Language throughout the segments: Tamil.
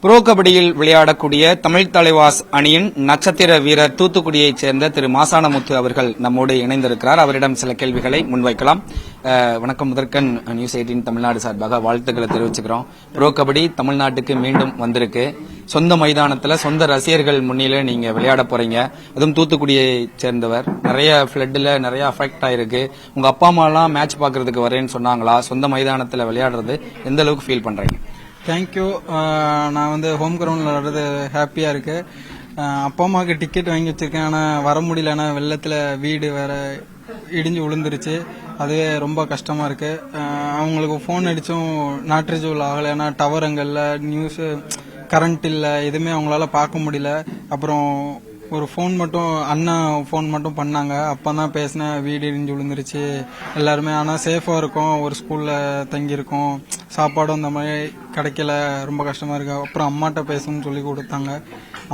புரோ கபடியில் விளையாடக்கூடிய தமிழ் தலைவாஸ் அணியின் நட்சத்திர வீரர் தூத்துக்குடியைச் சேர்ந்த திரு மாசானமுத்து அவர்கள் நம்மோடு இணைந்திருக்கிறார். அவரிடம் சில கேள்விகளை முன்வைக்கலாம். வணக்கம். முதற்கண் நியூஸ் 18 தமிழ்நாடு சார்பாக வாழ்த்துக்களை தெரிவிச்சுக்கிறோம். புரோ கபடி தமிழ்நாட்டுக்கு மீண்டும் வந்திருக்கு. சொந்த மைதானத்துல சொந்த ரசிகர்கள் முன்னில நீங்க விளையாட போறீங்க. அதுவும் தூத்துக்குடியை சேர்ந்தவர். நிறைய ஃபிளட்ல நிறைய அஃபெக்ட் ஆயிருக்கு. உங்க அப்பா அம்மா எல்லாம் மேட்ச் பாக்குறதுக்கு வரேன்னு சொன்னாங்களா? சொந்த மைதானத்துல விளையாடுறது எந்த அளவுக்கு ஃபீல் பண்றீங்க? தேங்க்யூ. நான் வந்து ஹோம் கிரவுண்டில் விளாடுறது ஹாப்பியாக இருக்கு. அப்பா அம்மாவுக்கு டிக்கெட் வாங்கி வச்சிருக்கேன், ஆனால் வர முடியல. ஏன்னா வெள்ளத்தில் வீடு வேற இடிஞ்சு விழுந்துருச்சு. அதுவே ரொம்ப கஷ்டமாக இருக்கு. அவங்களுக்கு ஃபோன் அடித்தும் நாட் ரீச்சபிள் ஆகலை. ஏன்னா டவர் அங்கே இல்லை, நியூஸு கரண்ட் இல்லை, எதுவுமே அவங்களால பார்க்க முடியல. அப்புறம் ஒரு ஃபோன் மட்டும் அண்ணா ஃபோன் மட்டும் பண்ணாங்க. அப்போ தான் பேசினேன், வீடு இடிஞ்சு விழுந்துருச்சு எல்லாருமே. ஆனால் சேஃபாக இருக்கும், ஒரு ஸ்கூலில் தங்கியிருக்கோம், சாப்பாடும் இந்த மாதிரி கிடைக்கல, ரொம்ப கஷ்டமாக இருக்கு. அப்புறம் அம்மாட்ட பேசணும்னு சொல்லி கொடுத்தாங்க.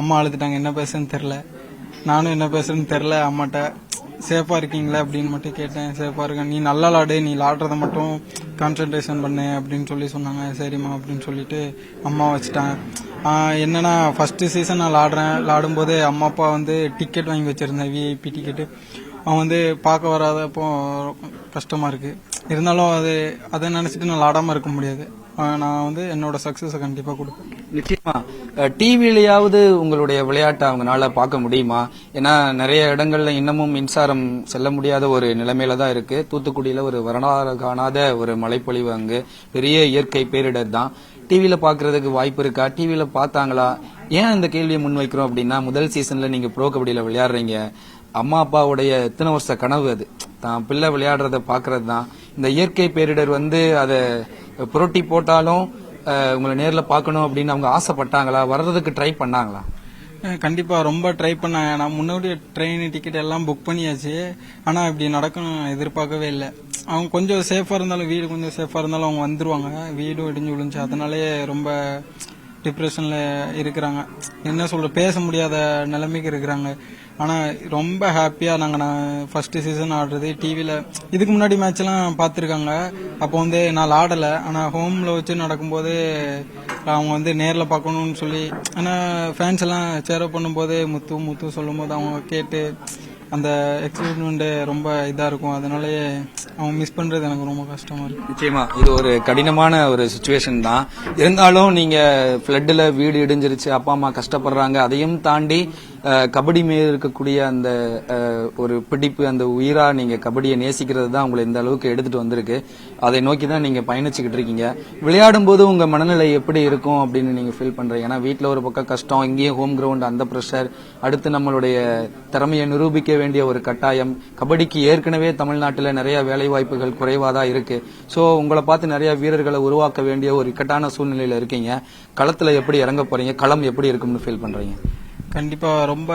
அம்மா அழுதுட்டாங்க, என்ன பேசுன்னு தெரில. நானும் என்ன பேசுறேன்னு தெரில. அம்மாட்ட சேஃபாக இருக்கீங்களா அப்படின்னு மட்டும் கேட்டேன். சேஃபாக இருக்கேன், நீ நல்லா விளாடு, நீ விளாடுறத மட்டும் கான்சன்ட்ரேஷன் பண்ணு அப்படின்னு சொல்லி சொன்னாங்க. சரிம்மா அப்படின்னு சொல்லிட்டு அம்மா வச்சுட்டாங்க. என்னன்னா ஃபர்ஸ்ட் சீசன் நான் விளாடும்போது அம்மா அப்பா வந்து டிக்கெட் வாங்கி வச்சிருந்தேன், விஐபி டிக்கெட்டு. அவன் வந்து பார்க்க வராதப்போ கஷ்டமா இருக்கு. இருந்தாலும் அதை நினைச்சிட்டு நான் விளாடாம இருக்க முடியாது. நான் வந்து என்னோட சக்சஸை கண்டிப்பா கொடுப்பேன். நிச்சயமா டிவிலையாவது உங்களுடைய விளையாட்டை அவங்களால பார்க்க முடியுமா? ஏன்னா நிறைய இடங்கள்ல இன்னமும் மின்சாரம் செல்ல முடியாத ஒரு நிலைமையில தான் இருக்கு. தூத்துக்குடியில ஒரு வரலாறு காணாத ஒரு மழைப்பொழிவு, அங்கு பெரிய இயற்கை பேரிடர் தான். டிவியில பாக்குறதுக்கு வாய்ப்பு இருக்கா? டிவியில பார்த்தாங்களா? ஏன் இந்த கேள்வியை முன்வைக்கிறோம் அப்படின்னா, முதல் சீசன்ல நீங்க ப்ரோ கபடியில விளையாடுறீங்க. அம்மா அப்பாவுடைய எத்தனை வருஷ கனவு அது, தான் பிள்ளை விளையாடுறத பாக்குறது தான். இந்த இயற்கை பேரிடர் வந்து அதை புரட்டி போட்டாலும் உங்களை நேர்ல பார்க்கணும் அப்படின்னு அவங்க ஆசைப்பட்டாங்களா? வர்றதுக்கு ட்ரை பண்ணாங்களா? கண்டிப்பா ரொம்ப ட்ரை பண்ணாங்க. நான் முன்னாடி ட்ரெயின் டிக்கெட் எல்லாம் புக் பண்ணியாச்சு. ஆனா இப்படி நடக்கும் எதிர்பார்க்கவே இல்லை. அவங்க கொஞ்சம் சேஃபா இருந்தாலும், வீடு கொஞ்சம் சேஃபா இருந்தாலும் அவங்க வந்துருவாங்க. வீடும் இடிஞ்சு விழுந்துச்சு. அதனாலே ரொம்ப டிப்ரெஷன்ல இருக்கிறாங்க. என்ன சொல்ற, பேச முடியாத நிலைமைக்கு இருக்கிறாங்க. ஆனா ரொம்ப ஹாப்பியா நான் ஃபர்ஸ்ட் சீசன் ஆடுறது டிவியில இதுக்கு முன்னாடி மேட்ச் எல்லாம் பாத்துருக்காங்க. அப்போ வந்து நான் ஆடல. ஆனா ஹோம்ல வச்சு நடக்கும்போது அவங்க வந்து நேர்ல பார்க்கணும்னு சொல்லி, ஆனா ஃபேன்ஸ் எல்லாம் சேரப் பண்ணும்போது முத்து முத்து சொல்லும் போது அவங்க கேட்டு அந்த எக்ஸைட்மெண்ட் ரொம்ப இதா இருக்கும். அதனாலயே அவங்க மிஸ் பண்றது எனக்கு ரொம்ப கஷ்டமா இருக்கு. நிச்சயமா இது ஒரு கடினமான ஒரு சுச்சுவேஷன் தான். இருந்தாலும் நீங்க ஃபிளட்ல வீடு இடிஞ்சிருச்சு, அப்பா அம்மா கஷ்டப்படுறாங்க, அதையும் தாண்டி கபடி மீது இருக்கக்கூடிய அந்த ஒரு பிடிப்பு, அந்த உயிரா நீங்க கபடியை நேசிக்கிறது தான் உங்களை இந்த அளவுக்கு எடுத்துட்டு வந்திருக்கு. அதை நோக்கி தான் நீங்க பயணிச்சுக்கிட்டு இருக்கீங்க. விளையாடும் போது உங்க மனநிலை எப்படி இருக்கும் அப்படின்னு நீங்க ஃபீல் பண்றீங்க? ஏன்னா வீட்டுல ஒரு பக்கம் கஷ்டம், இங்கேயும் ஹோம் கிரவுண்ட் அந்த பிரஷர், அடுத்து நம்மளுடைய திறமையை நிரூபிக்க வேண்டிய ஒரு கட்டாயம். கபடிக்கு ஏற்கனவே தமிழ்நாட்டில் நிறைய வேலை வாய்ப்புகள் குறைவாதான் இருக்கு. சோ உங்களை பார்த்து நிறைய வீரர்களை உருவாக்க வேண்டிய ஒரு இக்கட்டான சூழ்நிலையில இருக்கீங்க. களத்துல எப்படி இறங்க போறீங்க? களம் எப்படி இருக்கும்னு ஃபீல் பண்றீங்க? கண்டிப்பா ரொம்ப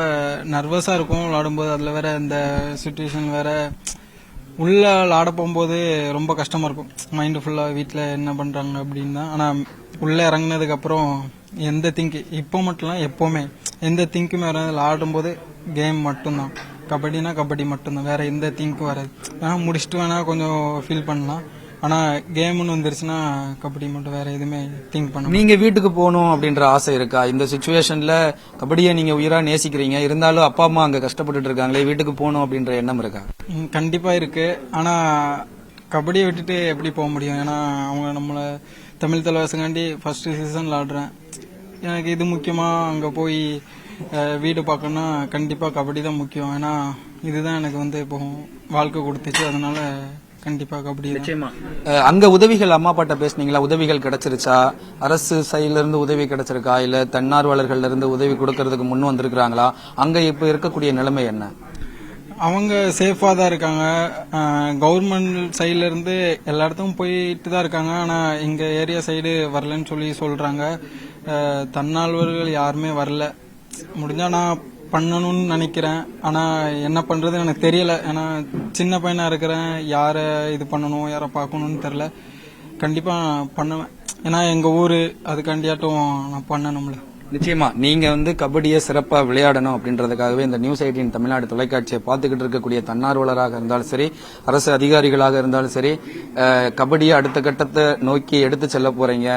நர்வஸா இருக்கும் விளாடும்போது. அதுல வேற இந்த சுச்சுவேஷன் வேற உள்ள விளாட போகும்போது ரொம்ப கஷ்டமா இருக்கும். மைண்ட் ஃபுல்லா வீட்டுல என்ன பண்றாங்க அப்படின்னு தான். ஆனா உள்ள இறங்கினதுக்கு அப்புறம் எந்த திங்க், இப்போ மட்டும் இல்ல எப்பவுமே எந்த திங்க்குமே வராது. விளாடும்போது கேம் மட்டும்தான். கபடினா கபடி மட்டும்தான், வேற எந்த திங்க்கும் வராது. வேணா முடிச்சுட்டு வேணா கொஞ்சம் ஃபீல் பண்ணலாம். ஆனா கேம்னு வந்துருச்சுன்னா கபடி மட்டும், வேற எதுவுமே திங்க் பண்ண. நீங்க வீட்டுக்கு போகணும் அப்படின்ற ஆசை இருக்கா? இந்த சுச்சுவேஷன்ல கபடியை நீங்க உயிரா நேசிக்கிறீங்க, இருந்தாலும் அப்பா அம்மா அங்க கஷ்டப்பட்டு இருக்காங்களே, வீட்டுக்கு போகணும் அப்படின்ற எண்ணம் இருக்கா? கண்டிப்பா இருக்கு. ஆனா கபடியை விட்டுட்டு எப்படி போக முடியும்? ஏன்னா அவங்க நம்மள தமிழ் தலைவாசங்காண்டி ஃபர்ஸ்ட் சீசன் விளாடுறேன். எனக்கு இது முக்கியமா? அங்க போய் வீடு பார்க்கணும்னா கண்டிப்பா கபடி தான் முக்கியம். ஏன்னா இதுதான் எனக்கு வந்து இப்போ வாழ்க்கை கொடுத்துச்சு. அதனால கண்டிப்பா கபடி. நிச்சயமா. அங்க உதவிகள் அம்மா அப்பாட்ட பேசுனீங்களா? உதவிகள் கிடைச்சிருச்சா? அரசு சைட்ல இருந்து உதவி கிடைச்சிருக்கா? இல்ல தன்னார்வலர்கள்ல இருந்து உதவி கொடுக்கறதுக்கு முன் வந்திருக்காங்களா? அங்க இப்ப இருக்கக்கூடிய நிலைமை என்ன? அவங்க சேஃபா தான் இருக்காங்க. கவர்மெண்ட் சைட்ல இருந்து எல்லா இடத்துக்கும் போயிட்டு தான் இருக்காங்க. ஆனா எங்க ஏரியா சைடு வரலன்னு சொல்லி சொல்றாங்க. தன்னார்வலர்கள் யாருமே வரல. முடிஞ்சா நான் பண்ணணும்னு நினைக்கிறேன். ஆனா என்ன பண்றது எனக்கு தெரியல. ஏன்னா சின்ன பையனா இருக்கிறேன், யார இது பண்ணணும், யார பார்க்கணும்னு தெரியல. கண்டிப்பா பண்ணுவேன். ஏன்னா எங்க ஊரு, அதுக்காண்டியாட்டும் நான் பண்ணணும்ல. நிச்சயமா நீங்க வந்து கபடியை சிறப்பா விளையாடணும் அப்படின்றதுக்காகவே இந்த நியூஸ் 18 தமிழ்நாடு தொலைக்காட்சியை பார்த்துக்கிட்டு இருக்கக்கூடிய தன்னார்வலராக இருந்தாலும் சரி, அரசு அதிகாரிகளாக இருந்தாலும் சரி, கபடியை அடுத்த கட்டத்தை நோக்கி எடுத்து செல்ல போறீங்க.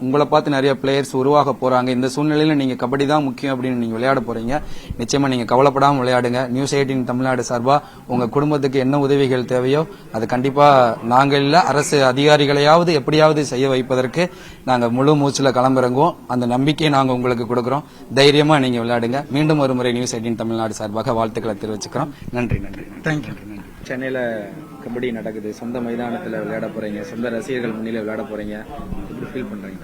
உங்களை பார்த்து நிறைய பிளேயர்ஸ் உருவாக போறாங்க. இந்த சூழ்நிலையில நீங்க கபடி தான் முக்கியம் அப்படின்னு நீங்க விளையாட போறீங்க. நிச்சயமா நீங்க கவலைப்படாம விளையாடுங்க. நியூஸ் 18 தமிழ்நாடு சார்பா உங்க குடும்பத்துக்கு என்ன உதவிகள் தேவையோ அது கண்டிப்பா நாங்க இல்ல அரசு அதிகாரிகளையாவது எப்படியாவது செய்ய வைப்பதற்கு நாங்க முழு மூச்சுல களமிறங்குவோம். அந்த நம்பிக்கையை நாங்க உங்களுக்கு கொடுக்கிறோம். தைரியமா நீங்க விளையாடுங்க. மீண்டும் ஒரு முறை நியூஸ் 18 தமிழ்நாடு சார்பாக வாழ்த்துக்களை தெரிவிச்சுக்கிறோம். நன்றி. தேங்க்யூ. சென்னையில கபடி நடக்குது, சொந்த மைதானத்துல விளையாட போறீங்க, சொந்த ரசிகர்கள் முன்னிலை விளையாட போறீங்க. எப்படி ஃபீல் பண்றீங்க?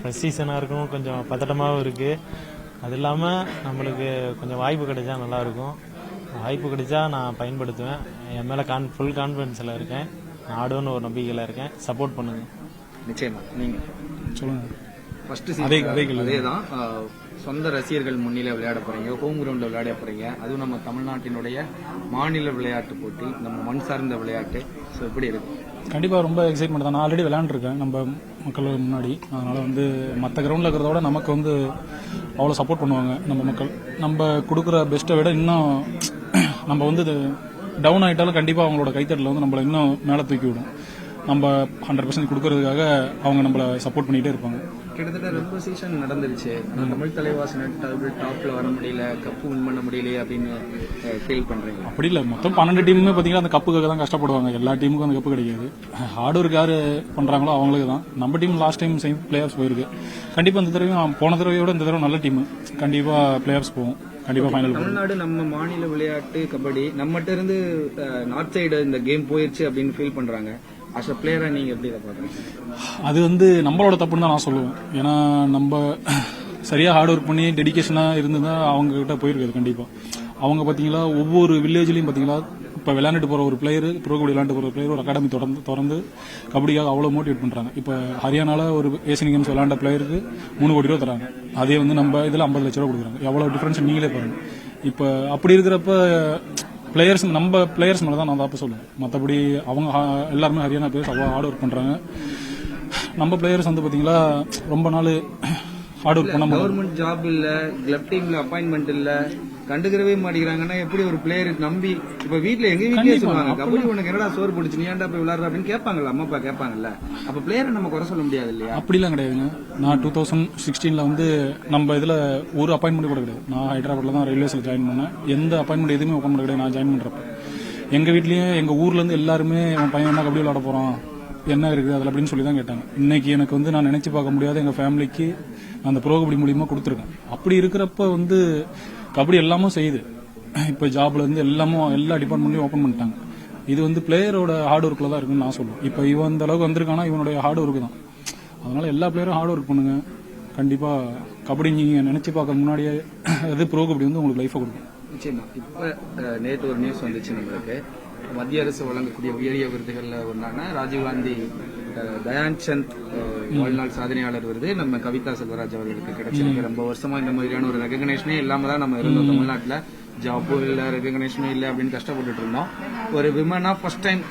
ஃபர்ஸ்ட் சீசனாக இருக்கும், கொஞ்சம் பதட்டமாகவும் இருக்குது. அது இல்லாமல் நம்மளுக்கு கொஞ்சம் வாய்ப்பு கிடைச்சா நல்லாயிருக்கும். வாய்ப்பு கிடைச்சா நான் பயன்படுத்துவேன். என் மேலே ஃபுல் கான்ஃபிடென்ஸில் இருக்கேன். நான் ஆடுவேன்னு ஒரு நம்பிக்கையில் இருக்கேன். சப்போர்ட் பண்ணுங்க. நிச்சயமா. நீங்க சொல்லுங்க. ஃபர்ஸ்ட் அதேதான், சொந்த ரசிகர்கள் முன்னிலை விளையாட போறீங்க, ஹோம் கிரவுண்ட்ல விளையாட போறீங்க. அதுவும் நம்ம தமிழ்நாட்டினுடைய மாநில விளையாட்டு போட்டி, நம்ம மண் சார்ந்த விளையாட்டு. ஸோ எப்படி இருக்கு? கண்டிப்பா ரொம்ப எக்ஸைட்மெண்ட் தான். நான் ஆல்ரெடி விளையாண்டுருக்கேன் நம்ம மக்கள் முன்னாடி. அதனால வந்து மற்ற கிரவுண்டில் இருக்கிறத விட நமக்கு வந்து அவ்வளோ சப்போர்ட் பண்ணுவாங்க நம்ம மக்கள். நம்ம கொடுக்குற பெஸ்ட்டை விட இன்னும் நம்ம வந்து டவுன் ஆகிட்டாலும் கண்டிப்பாக அவங்களோட கைத்தட்டில் வந்து நம்மளை இன்னும் மேலே தூக்கி விடும். நம்ம 100% கொடுக்கறதுக்காக அவங்க நம்மளை சப்போர்ட் பண்ணிகிட்டே இருப்பாங்க. கிட்டத்தட்ட ரொம்ப சீசன் நடந்துருச்சு. தமிழ் தலைவாசன் டாப்ல வர முடியல, கப்பு வின் பண்ண முடியல அப்படின்னு ஃபீல் பண்றீங்க? அப்படி இல்லை, மொத்தம் 12 டீமுமே பார்த்தீங்கன்னா அந்த கப்புக்காக தான் கஷ்டப்படுவாங்க. எல்லா டீமுக்கும் அந்த கப்பு கிடைக்காது. ஹார்ட் ஒர்க் யார் பண்ணுறாங்களோ அவங்களுக்கு தான். நம்ம team last time play of போயிருக்கு. கண்டிப்பாக இந்த தடவையும் போன தடவையோட இந்த தடவை நல்ல டீம். கண்டிப்பாக பிளே ஆஃப்ஸ் போகும். கண்டிப்பா ஃபைனல். தமிழ்நாடு நம்ம மாநில விளையாட்டு கபடி நம்மகிட்ட இருந்து நார்த் சைடு இந்த கேம் போயிருச்சு அப்படின்னு ஃபீல் பண்றாங்க. அஸ் அ பிளேயரா நீங்க எப்படி இதை பாக்குறீங்க? அது வந்து நம்மளோட தப்புன்னு தான் நான் சொல்லுவேன். ஏன்னா நம்ம சரியா ஹார்ட் ஒர்க் பண்ணி டெடிகேஷனா இருந்துதான் அவங்க கிட்ட போயிருக்காது. கண்டிப்பா அவங்க பாத்தீங்களா ஒவ்வொரு வில்லேஜ்லயும் பாத்தீங்களா இப்ப விளையாண்டுட்டு போற ஒரு பிளேயர், ப்ரோ கபடி விளையாண்டு போற பிளேயர் ஒரு அகாடமி திறந்து கபடியாக அவ்வளவு மோட்டிவேட் பண்றாங்க. இப்ப ஹரியானால ஒரு ஏசியன் கேம்ஸ் விளையாண்ட பிளேயருக்கு 3 கோடி ரூபா தராங்க. அதே வந்து நம்ம இதுல 50 லட்ச ரூபா கொடுக்குறாங்க. எவ்வளவு டிஃபரன்ஸ் நீங்களே பாருங்க. இப்ப அப்படி இருக்கிறப்ப பிளேயர்ஸ் நம்ம பிளேயர்ஸ் மேல தான் நான் தப்பு சொல்லுவேன். மற்றபடி அவங்க எல்லாருமே ஹரியானா பிளேயர்ஸ் அவ்வளோ ஹார்ட் ஒர்க் பண்றாங்க. நம்ம பிளேயர்ஸ் வந்து பாத்தீங்களா ரொம்ப நாள் ஹார்ட் ஒர்க் பண்ண முடியும். கவர்மெண்ட் ஜாப் இல்ல, கிளப் டீம்ல அப்பாயின்மெண்ட் இல்ல, கண்டுக்கிறவே மாட்டேங்கிறாங்கன்னா எப்படி ஒரு பிளேயர் நம்பி? இப்ப வீட்டுல எங்க வீட்லயே சொல்லுவாங்க, கபடி உனக்கு என்னடா சோறு பிடிச்சு நீ ஏன்டா போய் விளையாடுற அப்படின்னு கேட்பாங்கல்ல, அம்மா அப்பா கேட்பாங்கல்ல. அப்ப பிளேயரை நம்ம குறை சொல்ல முடியாது இல்லையா? அப்படிலாம் கிடையாதுங்க. நான் 2016 வந்து நம்ம இதுல ஒரு அப்பாயின்மெண்ட் கூட கிடையாது. நான் ஹைதராபாத்ல தான் ரயில்வேஸ்ல ஜாயின் பண்ணேன். எந்த அப்பாயின்மெண்ட் எதுவுமே ஓப்பன் பண்ண கிடையாது. நான் ஜாயின் பண்றப்ப எங்க வீட்லயே எங்க ஊர்ல இருந்து எல்லாருமே அவன் பையன் என்ன கபடி விளையாட போறான், என்ன இருக்குது அதில் அப்படின்னு சொல்லி தான் கேட்டாங்க. இன்னைக்கு எனக்கு வந்து நான் நினைச்சு பார்க்க முடியாத எங்க ஃபேமிலிக்கு அந்த ப்ரோ கபடி மூலியமா கொடுத்துருக்கேன். அப்படி இருக்கிறப்ப வந்து கபடி எல்லாமும் செய்யுது. இப்போ ஜாப்ல இருந்து எல்லா டிபார்ட்மெண்ட்லயும் ஓப்பன் பண்ணிட்டாங்க. இது வந்து பிளேயரோட ஹார்ட் ஒர்க்ல தான் இருக்குன்னு நான் சொல்லுவேன். இப்போ இவன் இந்த அளவுக்கு வந்திருக்கானா இவனுடைய ஹார்ட் ஒர்க் தான். அதனால எல்லா பிளேயரும் ஹார்ட் ஒர்க் பண்ணுங்க. கண்டிப்பா கபடி நீங்க நினைச்சு பார்க்க முன்னாடியே அது ப்ரோ கபடி வந்து உங்களுக்கு லைஃபை கொடுக்கும். நிச்சயமா. இப்ப நேற்று ஒரு நியூஸ் வந்துச்சு நம்மளுக்கு. மத்திய அரசு வழங்கக்கூடிய உயரிய விருதுகள்ல ஒன்றான ராஜீவ்காந்தி தயான் சந்த் வாழ்நாள் சாதனையாளர் விருது நம்ம கவிதா செல்வராஜ் அவர்களுக்கு கிடைச்சிருக்கு. ரொம்ப வருஷமா இந்த மாதிரியான ஒரு ரெகக்னேஷனே இல்லாம தான் நம்ம இருந்தோம் தமிழ்நாட்டில். ஜாப்பும் இல்ல, ரெகக்னேஷனும் இல்ல அப்படின்னு கஷ்டப்பட்டுட்டு இருந்தோம். ஒரு விமனா ஃபர்ஸ்ட் டைம்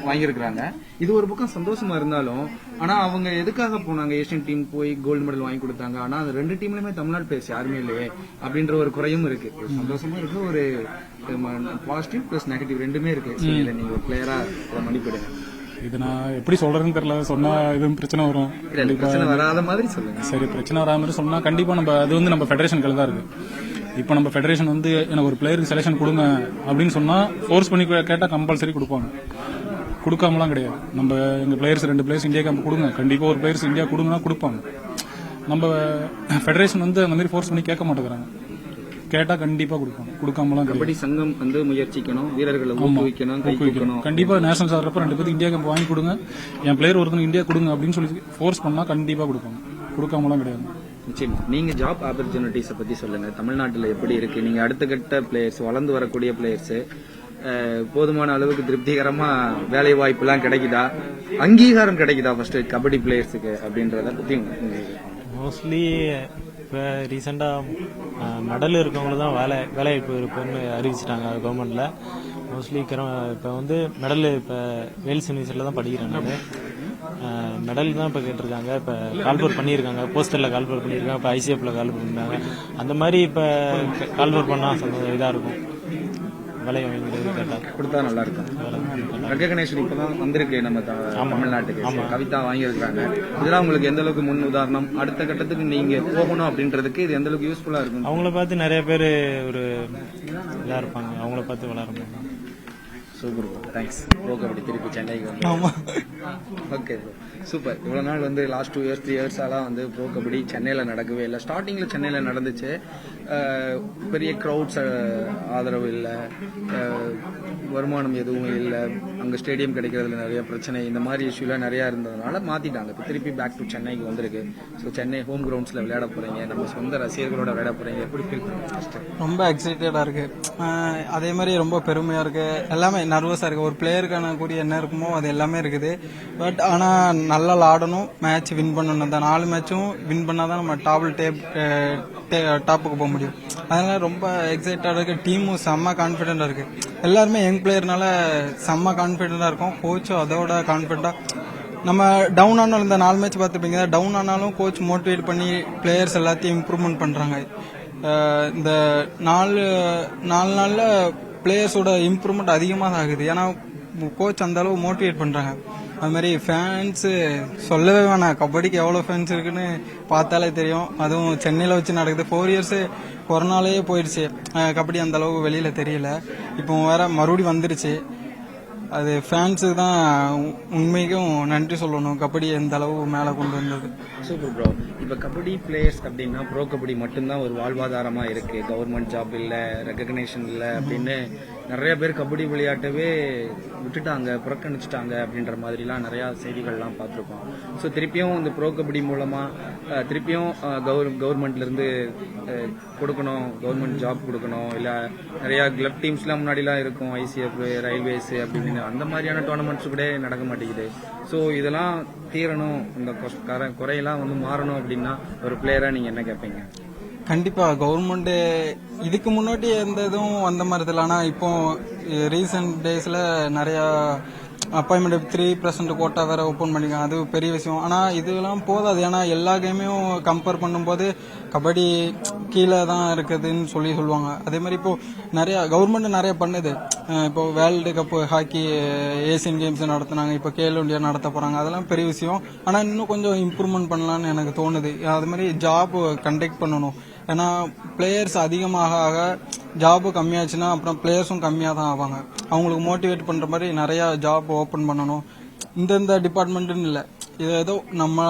வாங்கியிருக்கிறாங்க. இது ஒரு பக்கம் சந்தோஷமா இருந்தாலும், ஆனா அவங்க எதுக்காக போனாங்க? ஏசியன் டீம் போய் கோல்டு மெடல் வாங்கி கொடுத்தாங்க. ஆனா அந்த 2 டீம்லயுமே தமிழ்நாடு பிளேயர்ஸ் யாருமே இல்லையே அப்படின்ற ஒரு குறையும் இருக்கு. சந்தோஷமா இருக்கு, ஒரு பாசிட்டிவ் பிளஸ் நெகட்டிவ் ரெண்டுமே இருக்கு. நீங்க ஒரு பிளேயரா மதிப்பிடுங்க. இது நான் எப்படி சொல்றதுன்னு தெரியல. சொன்னா எதுவும் பிரச்சனை வரும். பிரச்சனை வராத மாதிரி சொல்லுங்க. சரி, பிரச்சனை வராத மாதிரி சொன்னா கண்டிப்பா நம்ம அது வந்து நம்ம ஃபெடரேஷன் கையில தான் இருக்கு. இப்போ நம்ம ஃபெடரேஷன் வந்து எனக்கு ஒரு பிளேயருக்கு செலெக்ஷன் கொடுங்க அப்படின்னு சொன்னா ஃபோர்ஸ் பண்ணி கேட்டா கம்பல்சரி கொடுப்பாங்க. கொடுக்காமலாம் கிடையாது. நம்ம எங்க பிளேயர்ஸ் 2 பிளேயர்ஸ் இந்தியா கேம்ப் கொடுங்க, கண்டிப்பா ஒரு பிளேயர்ஸ் இந்தியா கொடுங்கன்னா கொடுப்பாங்க. நம்ம ஃபெடரேஷன் வந்து அந்த மாதிரி ஃபோர்ஸ் பண்ணி கேட்க மாட்டேங்கிறாங்க. கேட்டா கண்டிப்பா கொடுப்பாங்க. கொடுக்காமலாம் கபடி சங்கம் வந்து முயற்சிக்கணும், வீரர்களை ஊக்குவிக்கணும். கண்டிப்பா நேஷனல் ஆடுறப்ப 2 பேருக்கு இந்தியா கேம்ப் வாங்கி கொடுங்க, என் பிளேயர் ஒருத்தங்க இந்தியா கொடுங்க அப்படின்னு சொல்லி ஃபோர்ஸ் பண்ணா கண்டிப்பா கொடுப்பாங்க. கொடுக்காமலாம் கிடையாது. நிச்சயமா. நீங்க ஜாப் ஆப்பர்ச்சுனிட்டிஸை பத்தி சொல்லுங்க. தமிழ்நாட்டில் எப்படி இருக்கு? நீங்க அடுத்த கட்ட பிளேயர்ஸ், வளர்ந்து வரக்கூடிய பிளேயர்ஸ் போதுமான அளவுக்கு திருப்திகரமா வேலை வாய்ப்பு எல்லாம் கிடைக்குதா, அங்கீகாரம் கிடைக்குதா ஃபர்ஸ்ட் கபடி பிளேயர்ஸுக்கு அப்படின்றத பத்தி? மோஸ்ட்லி இப்போ ரீசெண்டாக மெடல் இருக்கவங்களுக்கு தான் வேலைவாய்ப்பு இருக்குன்னு அறிவிச்சிட்டாங்க கவர்மெண்ட்டில். மோஸ்ட்லி இப்போ வந்து மெடல் இப்போ வேல்ஸ் யூனிவர்சிட்டியில் தான் படிக்கிறேன் நான். மெடல் தான் இப்போ கேட்டிருக்காங்க. இப்போ கால்பர் பண்ணியிருக்காங்க, போஸ்டரில் கால்பர் பண்ணியிருக்காங்க, இப்போ ஐசிஎஃப்ல கால்பர் பண்ணியிருக்காங்க. அந்த மாதிரி இப்போ கால்பர் பண்ணால் இதாக இருக்கும். விலை வாங்கிறது கரெக்டாக கொடுத்தா நல்லா இருக்கும். ரெகக்னேஷன் இப்பதான் வந்திருக்கு நம்ம தமிழ்நாட்டுக்கு, கவிதா வாங்கியிருக்காங்க. இதெல்லாம் உங்களுக்கு எந்த அளவுக்கு முன் உதாரணம், அடுத்த கட்டத்துக்கு நீங்க போகணும் அப்படின்றதுக்கு இது எந்த அளவுக்கு யூஸ்ஃபுல்லா இருக்கும்? அவங்கள பார்த்து நிறைய பேர் ஒரு இதாக இருப்பாங்க, அவங்கள பார்த்து விளையாடுறாங்க. Super bro, thanks. Bro kabaddi திருப்பி சென்னைக்கு வந்து. Okay bro, super. இவ்வளோ நாள் வந்து லாஸ்ட் 2 இயர்ஸ் 3 இயர்ஸாலாம் வந்து ப்ரோ கபடி சென்னையில் நடக்கவே இல்லை. ஸ்டார்டிங்கில் சென்னையில் நடந்துச்சு, பெரிய க்ரௌட்ஸ் ஆதரவு இல்லை, வருமானம் எதுவும் இல்லை, அங்கே ஸ்டேடியம் கிடைக்கிறதுல நிறைய பிரச்சனை, இந்த மாதிரி இஷ்யூலாம் நிறையா இருந்ததுனால மாற்றிட்டாங்க. இப்போ திருப்பி பேக் டு சென்னைக்கு வந்திருக்கு. ஸோ சென்னை ஹோம் கிரவுண்ட்ஸில் விளையாட போகிறீங்க, நம்ம சொந்த ரசிகர்களோட விளையாட போகிறீங்க, எப்படி ஃபீல் பண்ணுறீங்க? ரொம்ப எக்ஸைட்டடாக இருக்கு. அதே மாதிரி ரொம்ப பெருமையாக இருக்கு. எல்லாமே நர்வஸாக இருக்கு. ஒரு பிளேயருக்கான கூடிய என்ன இருக்குமோ அது எல்லாமே இருக்குது. பட் ஆனால் நல்லா ஆடணும், மேட்ச் வின் பண்ணணும். தான் 4 மேட்சும் வின் பண்ணாதான் நம்ம டாப்புக்கு போக முடியும். அதனால ரொம்ப எக்ஸைட்டடாக இருக்கு. டீமும் செம்ம கான்ஃபிடென்டா இருக்கு. எல்லாருமே யங் பிளேயர்னால செம்ம கான்ஃபிடென்டா இருக்கும். கோச்சும் அதோட கான்ஃபிடென்டா. நம்ம டவுன் ஆனாலும் இந்த 4 மேட்ச் பார்த்துப்பீங்க, டவுன் ஆனாலும் கோச் மோட்டிவேட் பண்ணி பிளேயர்ஸ் எல்லாத்தையும் இம்ப்ரூவ்மெண்ட் பண்றாங்க. இந்த 4 நாள்ல பிளேயர்ஸோட இம்ப்ரூவ்மெண்ட் அதிகமாக தான் ஆகுது. ஏன்னா கோச் அந்த அளவு மோட்டிவேட் பண்றாங்க. அது மாதிரி ஃபேன்ஸ் சொல்லவே வேணாம், கபடிக்கு எவ்வளோ ஃபேன்ஸ் இருக்குன்னு பார்த்தாலே தெரியும். அதுவும் சென்னையில் வச்சு நடக்குது. 4 இயர்ஸ் கொரோனாலேயே போயிடுச்சு, கபடி அந்த அளவு வெளியில தெரியல. இப்போ வேற மறுபடியும் வந்துருச்சு. அது ஃபேன்ஸுக்கு தான் உண்மைக்கும் நன்றி சொல்லணும், கபடி எந்த அளவு மேலே கொண்டு வந்தது. Super bro. இப்போ கபடி பிளேயர்ஸ் அப்படின்னா ப்ரோ கபடி மட்டும்தான் ஒரு வாழ்வாதாரமா இருக்கு, கவர்மெண்ட் ஜாப் இல்லை, ரெகக்னேஷன் இல்லை அப்படின்னு நிறைய பேர் கபடி விளையாட்டவே விட்டுட்டாங்க, புறக்கணிச்சிட்டாங்க அப்படின்ற மாதிரிலாம் நிறையா செய்திகள்லாம் பார்த்துருக்கோம். ஸோ திருப்பியும் இந்த ப்ரோ கபடி மூலமாக திருப்பியும் கவர்மெண்ட்லேருந்து கொடுக்கணும், கவர்மெண்ட் ஜாப் கொடுக்கணும், இல்லை நிறையா கிளப் டீம்ஸ்லாம் முன்னாடிலாம் இருக்கும், ஐசிஎஃப், ரயில்வேஸ் அப்படின்னு, அந்த மாதிரியான டோர்னமெண்ட்ஸ் கூட நடக்க மாட்டேங்குது. ஸோ இதெல்லாம் தீரணும், இந்த குறையெல்லாம் வந்து மாறணும் அப்படின்னா ஒரு பிளேயராக நீங்கள் என்ன கேட்பீங்க? கண்டிப்பா கவர்மெண்ட் இதுக்கு முன்னாடி எந்த இதுவும் வந்த மாதிரி தெரியல. ஆனா இப்போ ரீசெண்ட் டேஸ்ல நிறைய அப்பாயின்மெண்ட் 3% கோட்டா வேற ஓபன் பண்ணிருக்காங்க. அது பெரிய விஷயம். ஆனா இதெல்லாம் போதாது. ஏன்னா எல்லா கேமையும் கம்பேர் பண்ணும்போது கபடி கீழே தான் இருக்குதுன்னு சொல்லுவாங்க. அதே மாதிரி இப்போ நிறைய கவர்மெண்ட் நிறைய பண்ணுது. இப்போ world cup hockey, Asian games நடத்தினாங்க, இப்போ கேலோ இந்தியா நடத்த போறாங்க. அதெல்லாம் பெரிய விஷயம். ஆனா இன்னும் கொஞ்சம் இம்ப்ரூவ்மெண்ட் பண்ணலாம்னு எனக்கு தோணுது. அது மாதிரி ஜாப் கண்டக்ட் பண்ணணும். ஏன்னா பிளேயர்ஸ் அதிகமாக ஜாப் கம்மியாச்சுன்னா அப்புறம் பிளேயர்ஸும் கம்மியாக தான் ஆவாங்க. அவங்களுக்கு மோட்டிவேட் பண்ற மாதிரி நிறைய ஜாப் ஓபன் பண்ணணும். இந்த டிபார்ட்மெண்ட்னு இல்லை, இது ஏதோ நம்ம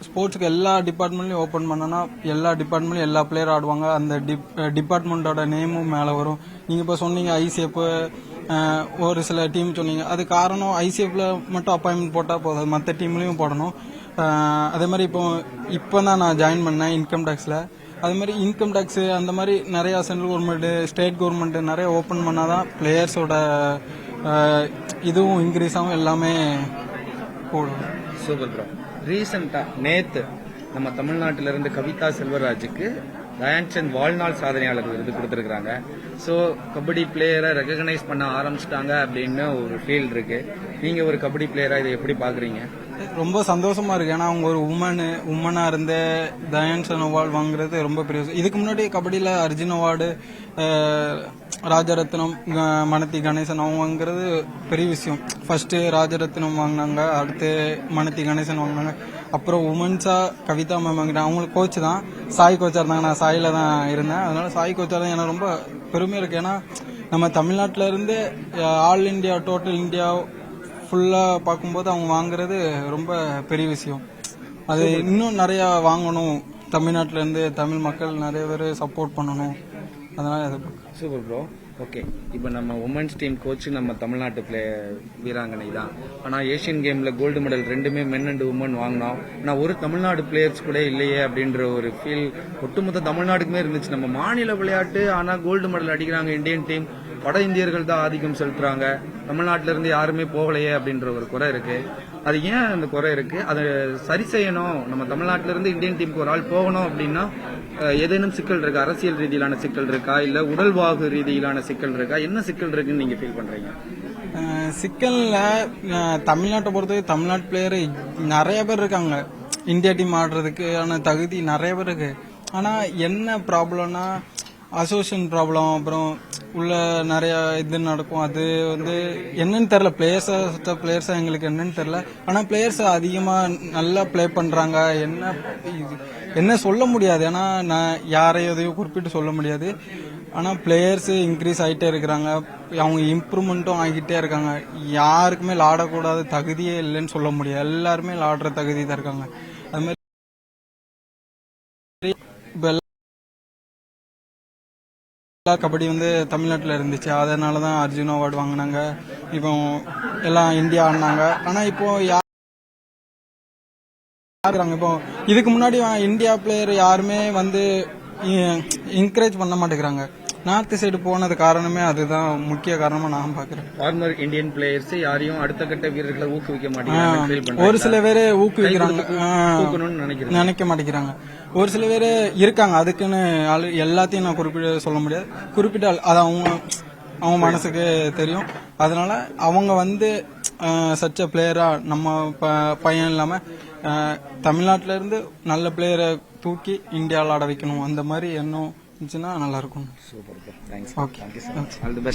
ஸ்போர்ட்ஸுக்கு எல்லா டிபார்ட்மெண்ட்லயும் ஓபன் பண்ணனா எல்லா டிபார்ட்மெண்ட்லயும் எல்லா பிளேயர் ஆடுவாங்க. அந்த டிபார்ட்மெண்டோட நேமும் மேலே வரும். நீங்க இப்ப சொன்னீங்க ஐசிஎஃப், ஒரு சில டீம் சொன்னீங்க. அது காரணம் ஐசிஎஃப்ல மட்டும் அப்பாயின்மெண்ட் போட்டா போதும், மற்ற டீம்லயும் போடணும். அதே மாதிரி இப்போ தான் நான் ஜாயின் பண்ணேன் இன்கம் டேக்ஸ்ல. அது மாதிரி இன்கம் டேக்ஸ் அந்த மாதிரி நிறைய சென்ட்ரல் கவர்மெண்ட், ஸ்டேட் கவர்மெண்ட் நிறைய ஓபன் பண்ணாதான் பிளேயர்ஸோட இதுவும் இன்க்ரீஸ் ஆகும், எல்லாமே போடும். Super bro. ரீசெண்டா நேத்து நம்ம தமிழ்நாட்டில இருந்து கவிதா செல்வராஜுக்கு தயான்சந்த் வாழ்நாள் சாதனையாளர் விருது கொடுத்திருக்காங்க. ஸோ கபடி பிளேயரை ரெகக்னைஸ் பண்ண ஆரம்பிச்சிட்டாங்க அப்படின்னு ஒரு ஃபீல் இருக்கு. நீங்க ஒரு கபடி பிளேயரா இதை எப்படி பாக்குறீங்க? ரொம்ப சந்தோஷமா இருக்கு. ஏன்னா அவங்க ஒரு உமனா இருந்து தயான்சந்த் அவார்டு வாங்குறது ரொம்ப பெரிய விஷயம். இதுக்கு முன்னாடி கபடியில அர்ஜுன் அவார்டு, ராஜரத்னம், மனத்தி கணேசன் அவங்க வாங்குறது பெரிய விஷயம். ஃபர்ஸ்ட் ராஜரத்னம் வாங்கினாங்க, அடுத்து மனத்தி கணேசன் வாங்கினாங்க, அப்புறம் உமன்ஸா கவிதா மேம் வாங்கினாங்க. அவங்களுக்கு கோச் தான் சாய் கோச்சா இருந்தாங்க. நான் சாயில தான் இருந்தேன். அதனால சாய் கோச்சா தான் எனக்கு ரொம்ப பெருமையா இருக்கு. ஏன்னா நம்ம தமிழ்நாட்டில இருந்து ஆல் இந்தியா, டோட்டல் இந்தியா ஃபுல்லா பார்க்கும்போது அவங்க வாங்குறது ரொம்ப பெரிய விஷயம். அது இன்னும் நிறைய வாங்கணும். தமிழ்நாட்டில இருந்து தமிழ் மக்கள் நிறைய பேர் சப்போர்ட் பண்ணணும். அதனால சூப்பர் ப்ரோ. ஓகே, இப்போ நம்ம உமன்ஸ் டீம் கோச் நம்ம தமிழ்நாட்டு வீராங்கனை தான். ஆனால் ஏஷியன் கேம்ல கோல்டு மெடல் 2மே மென் அண்ட் உமன் வாங்கினோம். ஆனால் ஒரு தமிழ்நாடு பிளேயர்ஸ் கூட இல்லையே அப்படின்ற ஒரு ஃபீல் ஒட்டுமொத்த தமிழ்நாட்டுக்குமே இருந்துச்சு. நம்ம மாநில விளையாட்டு, ஆனால் கோல்டு மெடல் அடிக்கிறாங்க இந்தியன் டீம், வட இந்தியர்கள் தான் ஆதிக்கம் செலுத்துறாங்க, தமிழ்நாட்டில இருந்து யாருமே போகலையே அப்படின்ற ஒரு குறை இருக்கு. அது ஏன் அந்த குறை இருக்கு? அதை சரி செய்யணும். நம்ம தமிழ்நாட்டில இருந்து இந்தியன் டீமுக்கு ஒரு ஆள் போகணும் அப்படின்னா ஏதேனும் சிக்கல் இருக்கா? அரசியல் ரீதியிலான சிக்கல் இருக்கா, இல்ல உடல்வாகு ரீதியிலான சிக்கல் இருக்கா? என்ன சிக்கல் இருக்குன்னு நீங்க ஃபீல் பண்றீங்க? சிக்கல்ல தமிழ்நாட்டை பொறுத்தவரை தமிழ்நாட்டு பிளேயர் நிறைய பேர் இருக்காங்க. இந்தியா டீம் ஆடுறதுக்கான தகுதி நிறைய பேர் இருக்கு. ஆனா என்ன ப்ராப்ளம்னா அசோசியேஷன் ப்ராப்ளம், அப்புறம் உள்ள நிறைய இது நடக்கும். அது வந்து என்னன்னு தெரியல, பிளேயர்ஸா எங்களுக்கு என்னன்னு தெரியல. ஆனா பிளேயர்ஸ் அதிகமா நல்லா ப்ளே பண்றாங்க. என்ன சொல்ல முடியாது, ஏன்னா நான் யாரையும் எதையும் குறிப்பிட்டு சொல்ல முடியாது. ஆனா பிளேயர்ஸ் இன்க்ரீஸ் ஆகிட்டே இருக்கிறாங்க, அவங்க இம்ப்ரூவ்மெண்ட்டும் ஆகிட்டே இருக்காங்க. யாருக்குமே விளாடக்கூடாத தகுதியே இல்லைன்னு சொல்ல முடியாது, எல்லாருமே விளாடுற தகுதி தான் இருக்காங்க. அது மாதிரி இப்ப கபடி வந்து தமிழ்நாட்டில் இருந்துச்சு, அதனாலதான் அர்ஜுன் அவார்டு வாங்கினாங்க. இப்போ எல்லாம் இந்தியா ஆடினாங்க. ஆனா இப்போ இப்போ இதுக்கு முன்னாடி இந்தியா பிளேயர் யாருமே வந்து என்கரேஜ் பண்ண மாட்டேங்கிறாங்க. நார்த் சைடு போனது காரணமே அதுதான் முக்கிய காரணமா நான் பாக்குறேன். ஃபார்மர் இந்தியன் பிளேயர்ஸ் யாரையும் அடுத்த கட்ட வீரர்களை ஊக்குவிக்க மாட்டேங்கிறாங்க. ஒரு சில பேர் ஊக்குவிக்கிறாங்க, நினைக்கிறேன் நினைக்க மாட்டேங்கிறாங்க. ஒரு சில பேர் இருக்காங்க, அதுக்குன்னு எல்லாத்தையும் நான் குறிப்பிட சொல்ல முடியாது. குறிப்பிட்ட அது அவங்க மனசுக்கு தெரியும். அதனால அவங்க வந்து சச்ச பிளேயரா நம்ம பையன் இல்லாம தமிழ்நாட்டில இருந்து நல்ல பிளேயரை தூக்கி இந்தியாவில் ஆட வைக்கணும், அந்த மாதிரி எண்ணம் இருந்துச்சுன்னா நல்லா இருக்கும். Super, thanks. Okay, all the best.